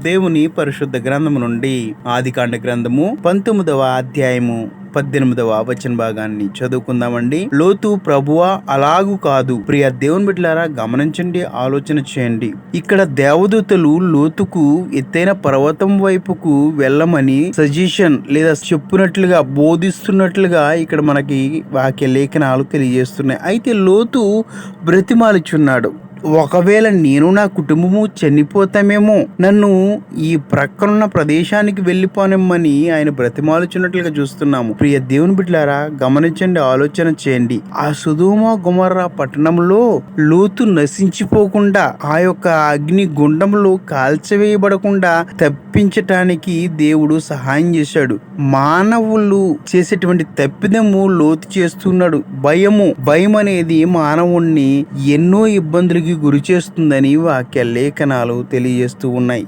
దేవుని పరిశుద్ధ గ్రంథము నుండి ఆదికాండ గ్రంథము 19వ అధ్యాయము 18వ వచన భాగాన్ని చదువుకుందామండి. లోతు ప్రభువా అలాగు కాదు. ప్రియ దేవుని బిడ్డలారా గమనించండి, ఆలోచన చేయండి. ఇక్కడ దేవదూతలు లోతుకు ఎత్తైన పర్వతం వైపుకు వెళ్ళమని సజెషన్ లేదా చెప్పినట్లుగా బోధిస్తున్నట్లుగా ఇక్కడ మనకి వాక్య లేఖనాలు తెలియజేస్తున్నాయి. అయితే లోతు బ్రతిమాలుచున్నాడు. ఒకవేళ నేను నా కుటుంబము చనిపోతామేమో, నన్ను ఈ ప్రక్కనున్న ప్రదేశానికి వెళ్ళిపోనమ్మని ఆయన బ్రతిమాలుచున్నట్లుగా చూస్తున్నాము. ప్రియ దేవుని బిడ్డలారా గమనించండి, ఆలోచన చేయండి. ఆ సొదొమ గొమొర్రా పట్టణంలో లోతు నశించిపోకుండా, ఆ యొక్క అగ్ని గుండంలో కాల్చివేయబడకుండా తప్పించటానికి దేవుడు సహాయం చేశాడు. మానవులు చేసేటువంటి తప్పిదము లోతు చేస్తున్నాడు. భయం అనేది మానవుణ్ణి ఎన్నో ఇబ్బందులకి గురి చేస్తుందని వాక్య లేఖనాలు తెలియజేస్తూ ఉన్నాయి.